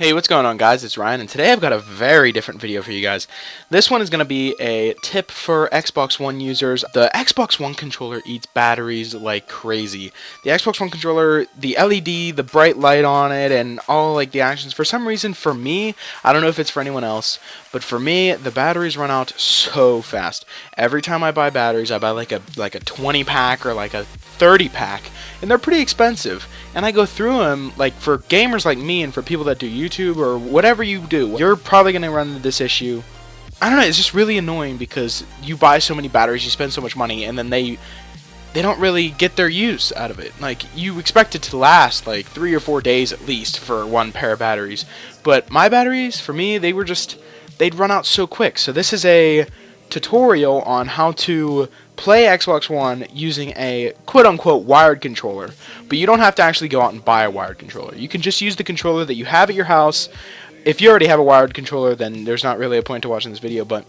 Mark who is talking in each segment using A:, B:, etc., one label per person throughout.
A: Hey, what's going on, guys? It's Ryan, and today I've got a very different video for you guys. This one is going to be a tip for Xbox One users. The Xbox One controller eats batteries like crazy. The Xbox One controller, the LED, the bright light on it, and all like the actions, for some reason, for me, I don't know if it's for anyone else, but for me, the batteries run out so fast. Every time I buy batteries, I buy like a 20 pack or like a 30 pack, and they're pretty expensive. And I go through them, like, for gamers like me and for people that do YouTube or whatever you do, you're probably going to run into this issue. I don't know, it's just really annoying because you buy so many batteries, you spend so much money, and then they don't really get their use out of it. Like, you expect it to last like 3 or 4 days at least for one pair of batteries. But my batteries, for me, they'd run out so quick. So this is a tutorial on how to play Xbox One using a quote-unquote wired controller, but you don't have to actually go out and buy a wired controller. You can just use the controller that you have at your house. If you already have a wired controller, then there's not really a point to watching this video, but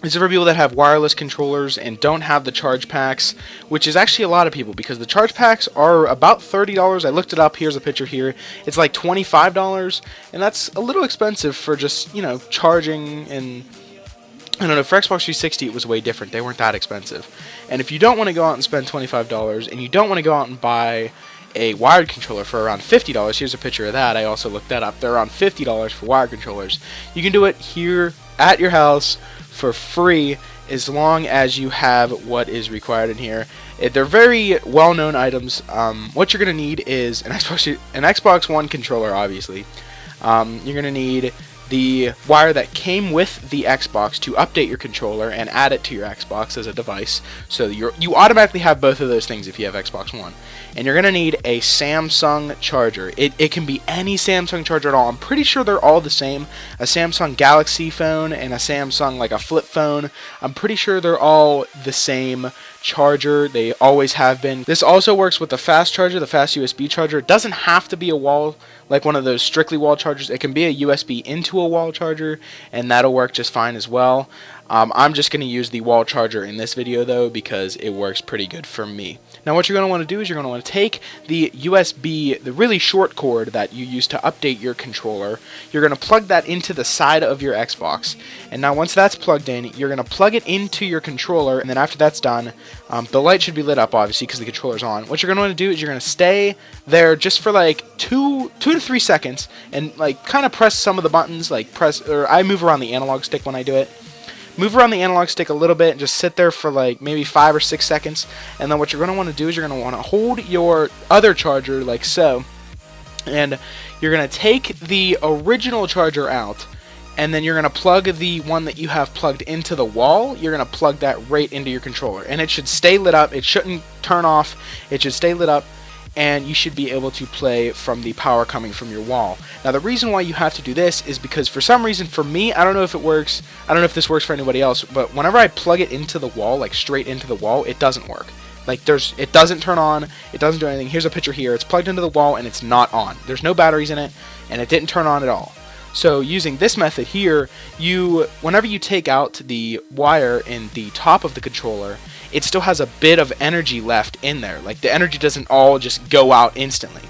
A: this is for people that have wireless controllers and don't have the charge packs, which is actually a lot of people because the charge packs are about $30. I looked it up. Here's a picture here. It's like $25, and that's a little expensive for just, you know, charging. And I don't know, for Xbox 360 it was way different. They weren't that expensive. And if you don't want to go out and spend $25 and you don't want to go out and buy a wired controller for around $50, here's a picture of that. I also looked that up. They're around $50 for wired controllers. You can do it here at your house for free as long as you have what is required in here. They're very well-known items. What you're going to need is an Xbox One controller, obviously. You're going to need the wire that came with the Xbox to update your controller and add it to your Xbox as a device. So you automatically have both of those things if you have Xbox One. And you're going to need a Samsung charger. It can be any Samsung charger at all. I'm pretty sure they're all the same. A Samsung Galaxy phone and a Samsung, like a flip phone. I'm pretty sure they're all the same charger. They always have been. This also works with the fast charger, the fast USB charger. It doesn't have to be a wall, like one of those strictly wall chargers. It can be a USB into a wall charger, and that'll work just fine as well. I'm just going to use the wall charger in this video though because it works pretty good for me. Now what you're going to want to do is you're going to want to take the USB, the really short cord that you use to update your controller. You're going to plug that into the side of your Xbox. And now once that's plugged in, you're going to plug it into your controller, and then after that's done, the light should be lit up obviously because the controller's on. What you're going to want to do is you're going to stay there just for like 2 to 3 seconds and like kind of press some of the buttons, like I move around the analog stick when I do it. Move around the analog stick a little bit and just sit there for like maybe 5 or 6 seconds. And then what you're going to want to do is you're going to want to hold your other charger like so. And you're going to take the original charger out. And then you're going to plug the one that you have plugged into the wall. You're going to plug that right into your controller. And it should stay lit up. It shouldn't turn off. It should stay lit up. And you should be able to play from the power coming from your wall. Now the reason why you have to do this is because for some reason, for me, I don't know if it works, I don't know if this works for anybody else, but whenever I plug it into the wall, like straight into the wall, it doesn't work. Like it doesn't turn on, it doesn't do anything. Here's a picture here, it's plugged into the wall and it's not on. There's no batteries in it and it didn't turn on at all. So using this method here, whenever you take out the wire in the top of the controller, it still has a bit of energy left in there. Like the energy doesn't all just go out instantly.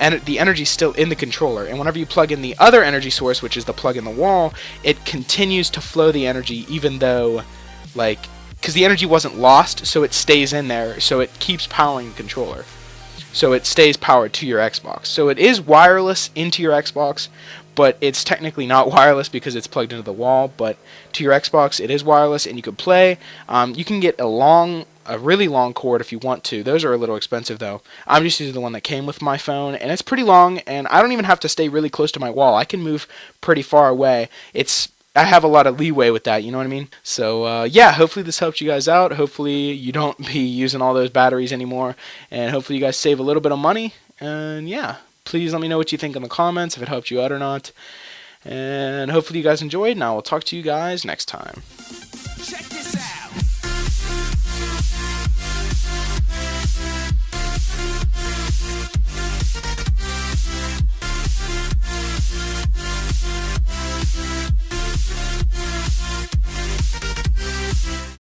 A: And the energy's still in the controller. And whenever you plug in the other energy source, which is the plug in the wall, it continues to flow the energy even though, like, because the energy wasn't lost, so it stays in there, so it keeps powering the controller. So it stays powered to your Xbox. So it is wireless into your Xbox, but it's technically not wireless because it's plugged into the wall. But to your Xbox, it is wireless, and you can play. You can get a really long cord if you want to. Those are a little expensive though. I'm just using the one that came with my phone, and it's pretty long, and I don't even have to stay really close to my wall. I can move pretty far away. I have a lot of leeway with that, you know what I mean? So, yeah, hopefully this helped you guys out. Hopefully you don't be using all those batteries anymore, and hopefully you guys save a little bit of money. And, yeah, please let me know what you think in the comments, if it helped you out or not. And hopefully you guys enjoyed, and I will talk to you guys next time.